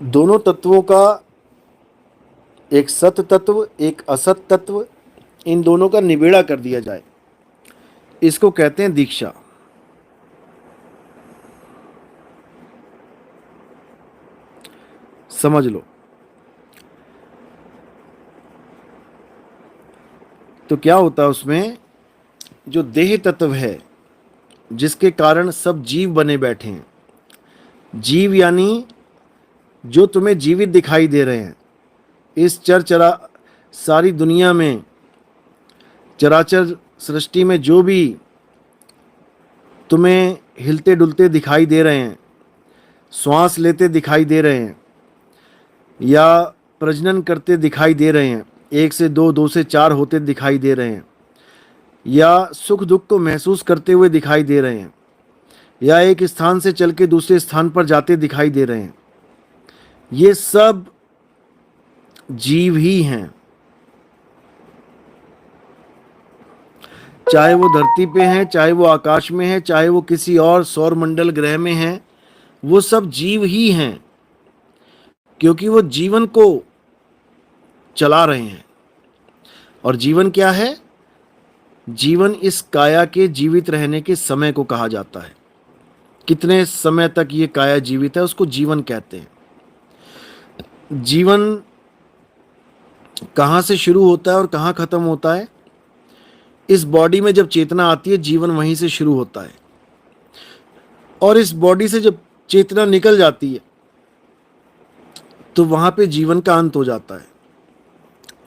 दोनों तत्वों का, एक सत तत्व एक असत तत्व, इन दोनों का निबेड़ा कर दिया जाए, इसको कहते हैं दीक्षा। समझ लो। तो क्या होता है उसमें, जो देह तत्व है जिसके कारण सब जीव बने बैठे हैं, जीव यानी जो तुम्हें जीवित दिखाई दे रहे हैं, इस चरचरा सारी दुनिया में, चराचर सृष्टि में जो भी तुम्हें हिलते डुलते दिखाई दे रहे हैं, श्वास लेते दिखाई दे रहे हैं, या प्रजनन करते दिखाई दे रहे हैं, एक से दो, दो से चार होते दिखाई दे रहे हैं, या सुख दुख को महसूस करते हुए दिखाई दे रहे हैं, या एक स्थान से चल के दूसरे स्थान पर जाते दिखाई दे रहे हैं, ये सब जीव ही हैं। चाहे वो धरती पे हैं, चाहे वो आकाश में है, चाहे वो किसी और सौर मंडल ग्रह में हैं, वो सब जीव ही हैं, क्योंकि वो जीवन को चला रहे हैं। और जीवन क्या है? जीवन इस काया के जीवित रहने के समय को कहा जाता है। कितने समय तक ये काया जीवित है उसको जीवन कहते हैं। जीवन कहाँ से शुरू होता है और कहाँ खत्म होता है? इस बॉडी में जब चेतना आती है, जीवन वहीं से शुरू होता है, और इस बॉडी से जब चेतना निकल जाती है तो वहां पे जीवन का अंत हो जाता है।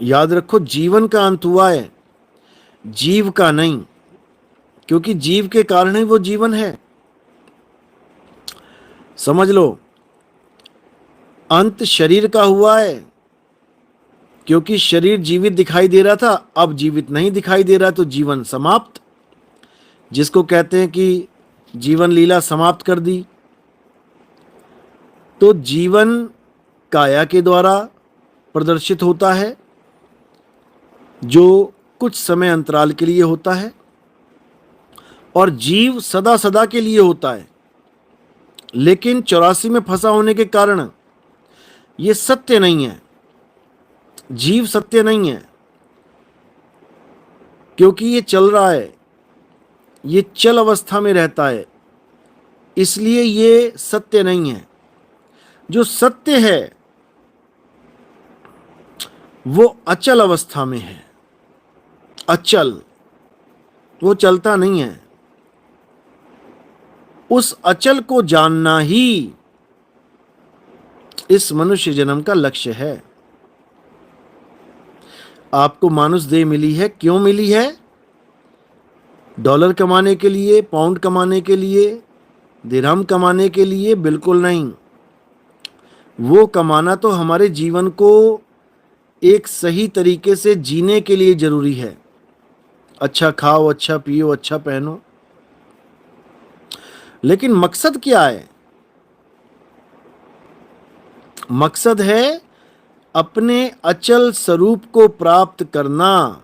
याद रखो, जीवन का अंत हुआ है, जीव का नहीं, क्योंकि जीव के कारण ही वो जीवन है। समझ लो, अंत शरीर का हुआ है, क्योंकि शरीर जीवित दिखाई दे रहा था, अब जीवित नहीं दिखाई दे रहा, तो जीवन समाप्त, जिसको कहते हैं कि जीवन लीला समाप्त कर दी। तो जीवन काया के द्वारा प्रदर्शित होता है, जो कुछ समय अंतराल के लिए होता है, और जीव सदा सदा के लिए होता है। लेकिन 84 में फंसा होने के कारण ये सत्य नहीं है, जीव सत्य नहीं है, क्योंकि ये चल रहा है, ये चल अवस्था में रहता है, इसलिए ये सत्य नहीं है। जो सत्य है वो अचल अवस्था में है। अचल, वो चलता नहीं है। उस अचल को जानना ही इस मनुष्य जन्म का लक्ष्य है। आपको मानुष देह मिली है, क्यों मिली है? डॉलर कमाने के लिए, पाउंड कमाने के लिए, दिरहम कमाने के लिए? बिल्कुल नहीं। वो कमाना तो हमारे जीवन को एक सही तरीके से जीने के लिए जरूरी है। अच्छा खाओ, अच्छा पियो, अच्छा पहनो, लेकिन मकसद क्या है? मकसद है अपने अचल स्वरूप को प्राप्त करना।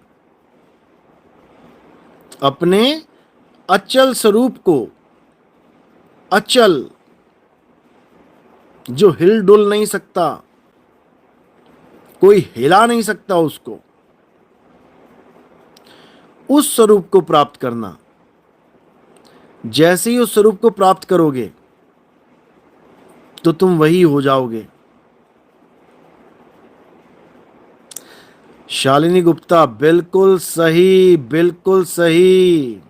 अपने अचल स्वरूप को, अचल जो हिल डुल नहीं सकता, कोई हिला नहीं सकता उसको, उस स्वरूप को प्राप्त करना। जैसे ही उस स्वरूप को प्राप्त करोगे तो तुम वही हो जाओगे। शालिनी गुप्ता, बिल्कुल सही, बिल्कुल सही।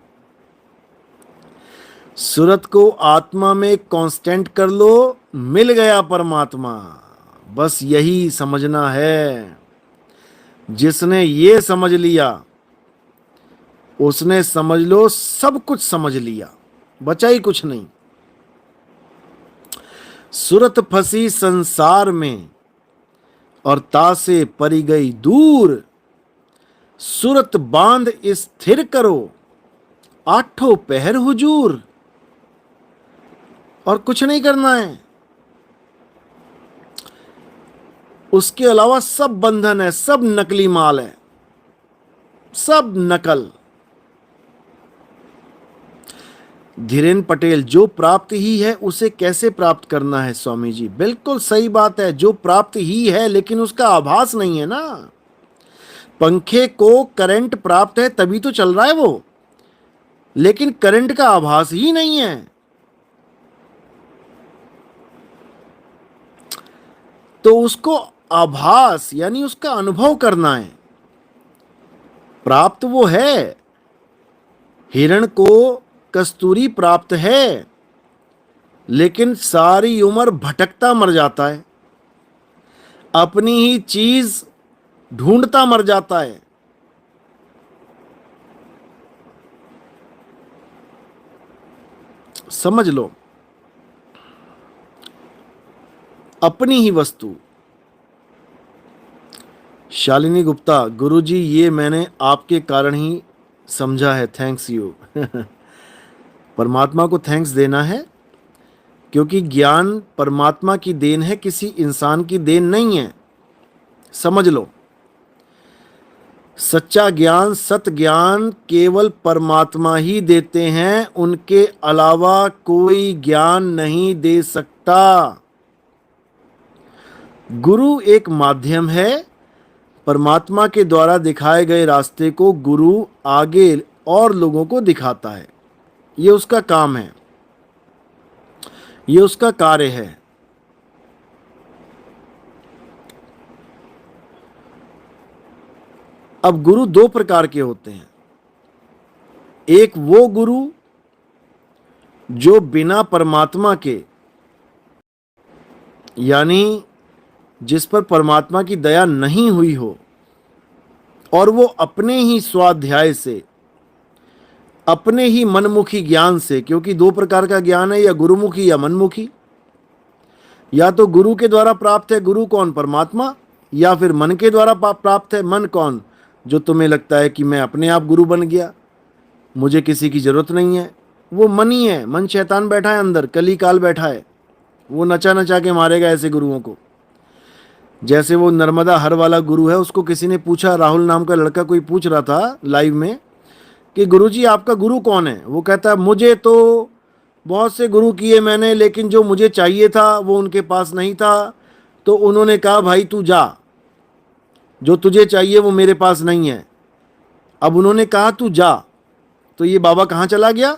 सूरत को आत्मा में कांस्टेंट कर लो, मिल गया परमात्मा। बस यही समझना है। जिसने ये समझ लिया उसने, समझ लो, सब कुछ समझ लिया, बचा ही कुछ नहीं। सूरत फंसी संसार में और तासे परी गई दूर, सूरत बांध स्थिर करो, आठों पहर हुजूर। और कुछ नहीं करना है, उसके अलावा सब बंधन है, सब नकली माल है, सब नकल। धीरेन पटेल, जो प्राप्त ही है उसे कैसे प्राप्त करना है स्वामी जी? बिल्कुल सही बात है, जो प्राप्त ही है लेकिन उसका आभास नहीं है ना। पंखे को करंट प्राप्त है तभी तो चल रहा है वो, लेकिन करंट का आभास ही नहीं है। तो उसको आभास यानी उसका अनुभव करना है। प्राप्त वो है, हिरण को कस्तूरी प्राप्त है, लेकिन सारी उम्र भटकता मर जाता है, अपनी ही चीज ढूंढता मर जाता है। समझ लो, अपनी ही वस्तु। शालिनी गुप्ता, गुरुजी ये मैंने आपके कारण ही समझा है, थैंक्स यू। परमात्मा को थैंक्स देना है, क्योंकि ज्ञान परमात्मा की देन है, किसी इंसान की देन नहीं है। समझ लो, सच्चा ज्ञान, सत ज्ञान केवल परमात्मा ही देते हैं, उनके अलावा कोई ज्ञान नहीं दे सकता। गुरु एक माध्यम है, परमात्मा के द्वारा दिखाए गए रास्ते को गुरु आगे और लोगों को दिखाता है। ये उसका काम है, ये उसका कार्य है। अब गुरु दो प्रकार के होते हैं। एक वो गुरु जो बिना परमात्मा के, यानी जिस पर परमात्मा की दया नहीं हुई हो, और वो अपने ही स्वाध्याय से, अपने ही मनमुखी ज्ञान से, क्योंकि दो प्रकार का ज्ञान है, या गुरुमुखी या मनमुखी। या तो गुरु के द्वारा प्राप्त है, गुरु कौन? परमात्मा। या फिर मन के द्वारा प्राप्त है, मन कौन? जो तुम्हें लगता है कि मैं अपने आप गुरु बन गया, मुझे किसी की जरूरत नहीं है, वो मन ही है। मन शैतान बैठा है अंदर, कली काल बैठा है, वो नचा नचा के मारेगा ऐसे गुरुओं को। जैसे वो नर्मदा हर वाला गुरु है, उसको किसी ने पूछा, राहुल नाम का लड़का कोई पूछ रहा था लाइव में कि गुरुजी आपका गुरु कौन है? वो कहता है मुझे तो बहुत से गुरु किए मैंने, लेकिन जो मुझे चाहिए था वो उनके पास नहीं था, तो उन्होंने कहा भाई तू जा, जो तुझे चाहिए वो मेरे पास नहीं है। अब उन्होंने कहा तू जा, तो ये बाबा कहाँ चला गया?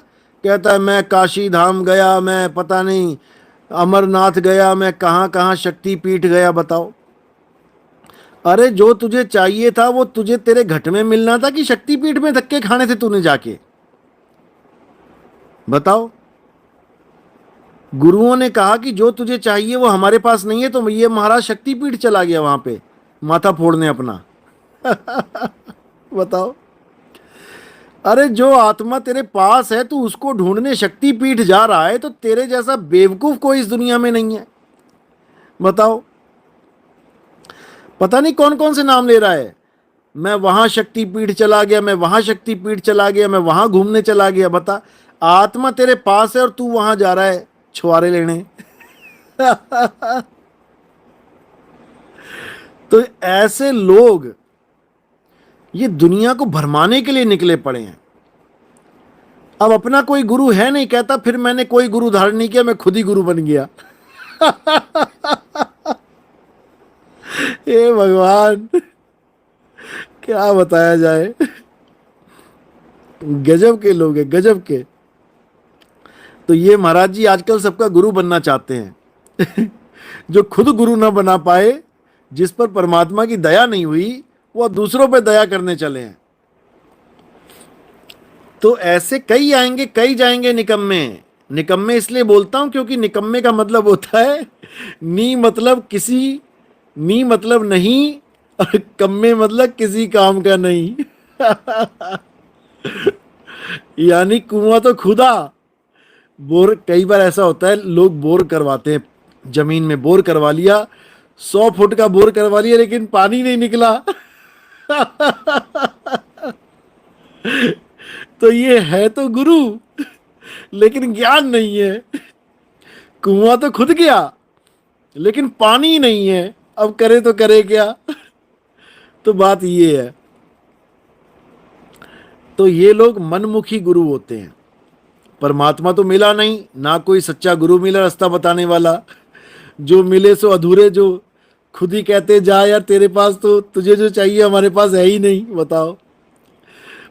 कहता है मैं काशी धाम गया, मैं पता नहीं अमरनाथ गया, मैं कहाँ कहाँ शक्तिपीठ गया। बताओ, अरे जो तुझे चाहिए था वो तुझे तेरे घट में मिलना था कि शक्तिपीठ में धक्के खाने थे तूने जाके? बताओ। गुरुओं ने कहा कि जो तुझे चाहिए वो हमारे पास नहीं है, तो ये महाराज शक्तिपीठ चला गया वहां पे माथा फोड़ने अपना। बताओ। अरे जो आत्मा तेरे पास है तू उसको ढूंढने शक्तिपीठ जा रहा है, तो तेरे जैसा बेवकूफ कोई इस दुनिया में नहीं है। बताओ। पता नहीं कौन कौन से नाम ले रहा है, मैं वहां शक्तिपीठ चला गया, मैं वहां शक्तिपीठ चला गया, मैं वहां घूमने चला गया। बता, आत्मा तेरे पास है और तू वहां जा रहा है छुआरे लेने। तो ऐसे लोग ये दुनिया को भरमाने के लिए निकले पड़े हैं। अब अपना कोई गुरु है नहीं, कहता फिर मैंने कोई गुरु धारण नहीं किया, मैं खुद ही गुरु बन गया। हे भगवान, क्या बताया जाए। गजब के लोग हैं, गजब के। तो ये महाराज जी आजकल सबका गुरु बनना चाहते हैं। जो खुद गुरु ना बना पाए, जिस पर परमात्मा की दया नहीं हुई, वो दूसरों पे दया करने चले हैं। तो ऐसे कई आएंगे, कई जाएंगे निकम्मे। निकम्मे इसलिए बोलता हूं क्योंकि निकम्मे का मतलब होता है नी मतलब किसी, नी मतलब नहीं, और कम्मे मतलब किसी काम का नहीं। यानी कुआं तो खुदा, बोर, कई बार ऐसा होता है लोग बोर करवाते हैं, जमीन में बोर करवा लिया, 100 फुट का बोर करवा लिया, लेकिन पानी नहीं निकला। तो ये है तो गुरु, लेकिन ज्ञान नहीं है। कुआं तो खुद गया, लेकिन पानी नहीं है, अब करे तो करे क्या। तो बात ये है। तो ये लोग मनमुखी गुरु होते हैं, परमात्मा तो मिला नहीं, ना कोई सच्चा गुरु मिला रास्ता बताने वाला। जो मिले सो अधूरे, जो खुद ही कहते जा यार तेरे पास तो, तुझे जो चाहिए हमारे पास है ही नहीं, बताओ।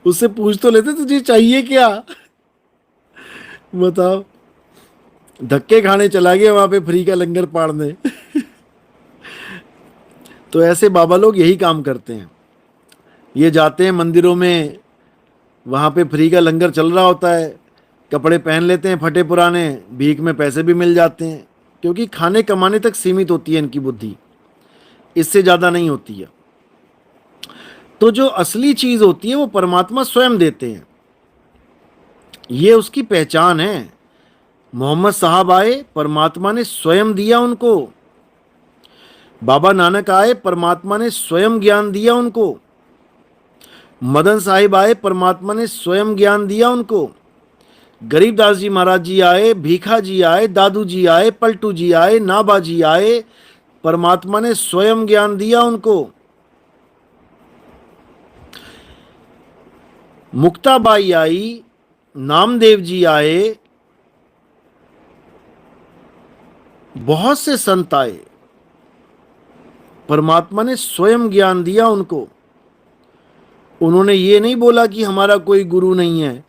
उससे पूछ तो लेते तुझे चाहिए क्या, बताओ। धक्के खाने चला गया वहां पे फ्री का लंगर पाड़ने। तो ऐसे बाबा लोग यही काम करते हैं। ये जाते हैं मंदिरों में, वहां पे फ्री का लंगर चल रहा होता है, कपड़े पहन लेते हैं फटे पुराने, भीख में पैसे भी मिल जाते हैं, क्योंकि खाने कमाने तक सीमित होती है इनकी बुद्धि, इससे ज्यादा नहीं होती है। तो जो असली चीज होती है वो परमात्मा स्वयं देते हैं, ये उसकी पहचान है। मोहम्मद साहब आए, परमात्मा ने स्वयं दिया उनको। बाबा नानक आए, परमात्मा ने स्वयं ज्ञान दिया उनको। मदन साहिब आए, परमात्मा ने स्वयं ज्ञान दिया उनको। गरीबदास जी महाराज जी आए, भीखा जी आए, दादू जी आए, पलटू जी आए, नाबा जी आए, परमात्मा ने स्वयं ज्ञान दिया उनको। मुक्ताबाई आई, नामदेव जी आए, बहुत से संत आए, परमात्मा ने स्वयं ज्ञान दिया उनको। उन्होंने ये नहीं बोला कि हमारा कोई गुरु नहीं है,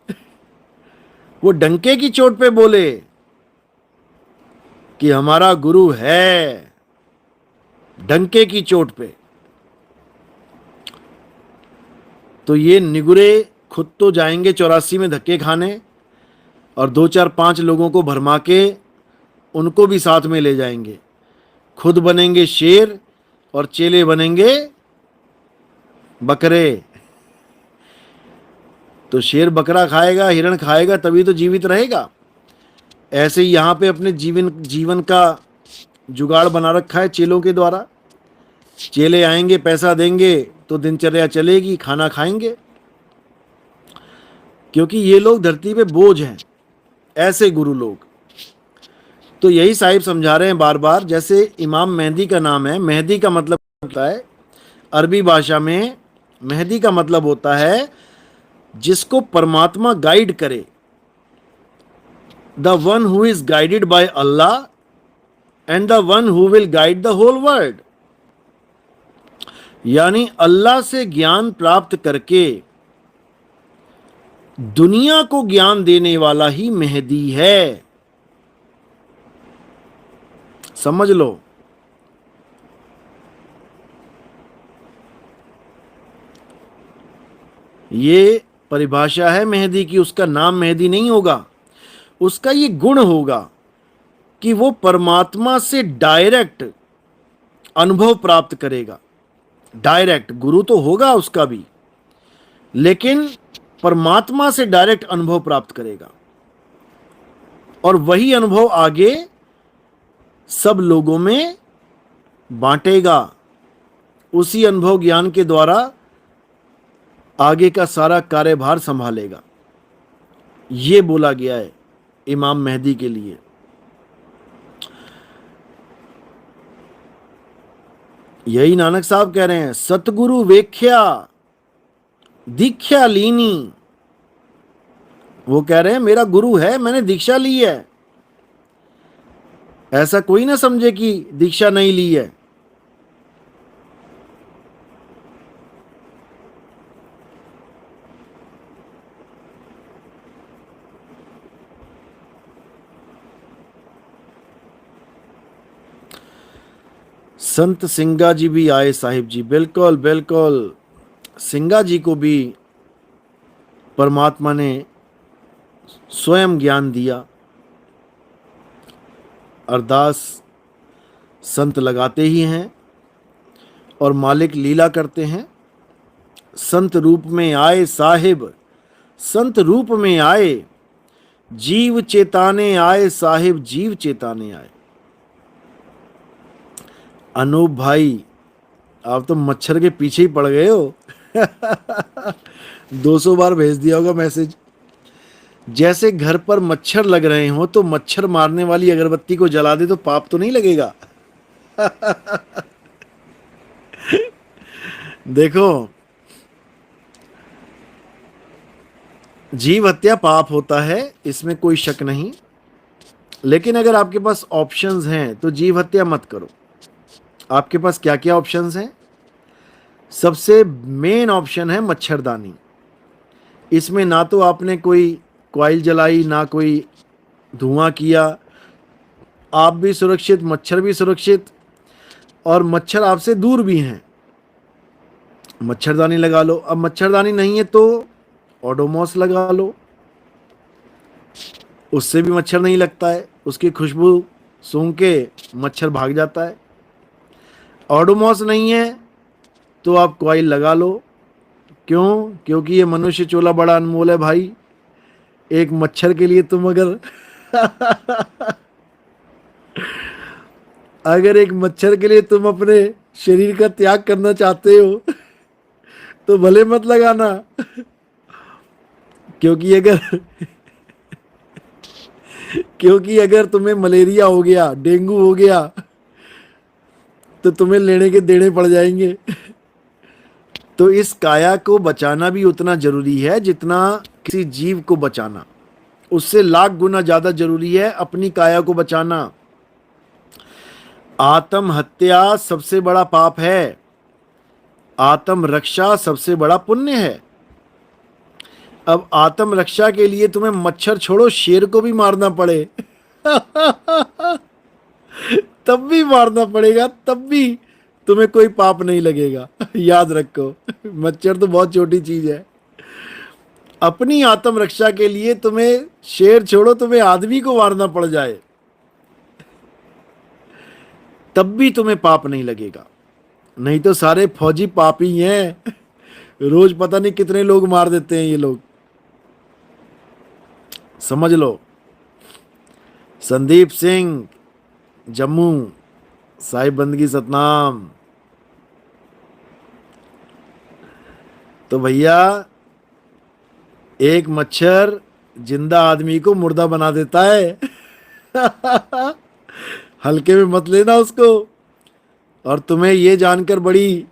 वो डंके की चोट पे बोले कि हमारा गुरु है, डंके की चोट पे। तो ये निगुरे खुद तो जाएंगे 84 में धक्के खाने, और 2 4 5 लोगों को भरमा के उनको भी साथ में ले जाएंगे। खुद बनेंगे शेर और चेले बनेंगे बकरे। तो शेर बकरा खाएगा, हिरण खाएगा, तभी तो जीवित रहेगा। ऐसे ही यहाँ पे अपने जीवन का जुगाड़ बना रखा है चेलों के द्वारा। चेले आएंगे, पैसा देंगे तो दिनचर्या चलेगी, खाना खाएंगे, क्योंकि ये लोग धरती पे बोझ हैं, ऐसे गुरु लोग। तो यही साहिब समझा रहे हैं बार बार। जैसे इमाम मेहदी का नाम है, मेहदी का मतलब होता है अरबी भाषा में, मेहदी का मतलब होता है जिसको परमात्मा गाइड करे, the one who is guided by Allah and the one who will guide the whole world. यानी अल्लाह से ज्ञान प्राप्त करके दुनिया को ज्ञान देने वाला ही मेहदी है, समझ लो। ये परिभाषा है मेहदी की। उसका नाम मेहदी नहीं होगा, उसका ये गुण होगा कि वो परमात्मा से डायरेक्ट अनुभव प्राप्त करेगा। डायरेक्ट गुरु तो होगा उसका भी, लेकिन परमात्मा से डायरेक्ट अनुभव प्राप्त करेगा, और वही अनुभव आगे सब लोगों में बांटेगा। उसी अनुभव ज्ञान के द्वारा आगे का सारा कार्यभार संभालेगा। ये बोला गया है इमाम मेहदी के लिए। यही नानक साहब कह रहे हैं, सतगुरु वेख्या दीक्षा लीनी। वो कह रहे हैं मेरा गुरु है, मैंने दीक्षा ली है। ऐसा कोई ना समझे कि दीक्षा नहीं ली है। संत सिंगा जी भी आए साहिब जी, बिल्कुल बिल्कुल। सिंगा जी को भी परमात्मा ने स्वयं ज्ञान दिया। अरदास संत लगाते ही हैं और मालिक लीला करते हैं। संत रूप में आए साहिब, संत रूप में आए, जीव चेताने आए साहिब, जीव चेताने आए। अनूप भाई, आप तो मच्छर के पीछे ही पड़ गए हो। 200 बार भेज दिया होगा मैसेज। जैसे घर पर मच्छर लग रहे हो तो मच्छर मारने वाली अगरबत्ती को जला दे तो पाप तो नहीं लगेगा। देखो, जीव हत्या पाप होता है, इसमें कोई शक नहीं। लेकिन अगर आपके पास ऑप्शंस हैं तो जीव हत्या मत करो। आपके पास क्या क्या ऑप्शंस हैं? सबसे मेन ऑप्शन है मच्छरदानी। इसमें ना तो आपने कोई कॉइल जलाई, ना कोई धुआं किया, आप भी सुरक्षित, मच्छर भी सुरक्षित, और मच्छर आपसे दूर भी हैं। मच्छरदानी लगा लो। अब मच्छरदानी नहीं है तो ओडोमॉस लगा लो, उससे भी मच्छर नहीं लगता है, उसकी खुशबू सूंघ के मच्छर भाग जाता है। ओडोमॉस नहीं है तो आप कॉइल लगा लो। क्यों? क्योंकि ये मनुष्य चोला बड़ा अनमोल है भाई। एक मच्छर के लिए तुम अगर एक मच्छर के लिए तुम अपने शरीर का त्याग करना चाहते हो तो भले मत लगाना। क्योंकि अगर क्योंकि अगर तुम्हें मलेरिया हो गया, डेंगू हो गया, तो तुम्हें लेने के देने पड़ जाएंगे। तो इस काया को बचाना भी उतना जरूरी है जितना किसी जीव को बचाना। उससे लाख गुना ज्यादा जरूरी है अपनी काया को बचाना। आत्म हत्या सबसे बड़ा पाप है, आत्म रक्षा सबसे बड़ा पुण्य है। अब आत्म रक्षा के लिए तुम्हें मच्छर छोड़ो, शेर को भी मारना पड़े तब भी मारना पड़ेगा, तब भी तुम्हें कोई पाप नहीं लगेगा। याद रखो, मच्छर तो बहुत छोटी चीज है। अपनी आत्म रक्षा के लिए तुम्हें शेर छोड़ो, तुम्हें आदमी को मारना पड़ जाए, तब भी तुम्हें पाप नहीं लगेगा। नहीं तो सारे फौजी पापी हैं। रोज पता नहीं कितने लोग मार देते हैं ये लोग, समझ लो। संदीप सिंह, जम्मू, साहिब बंदगी सतनाम। तो भैया, एक मच्छर जिंदा आदमी को मुर्दा बना देता है। हल्के में मत लेना उसको। और तुम्हें ये जानकर बड़ी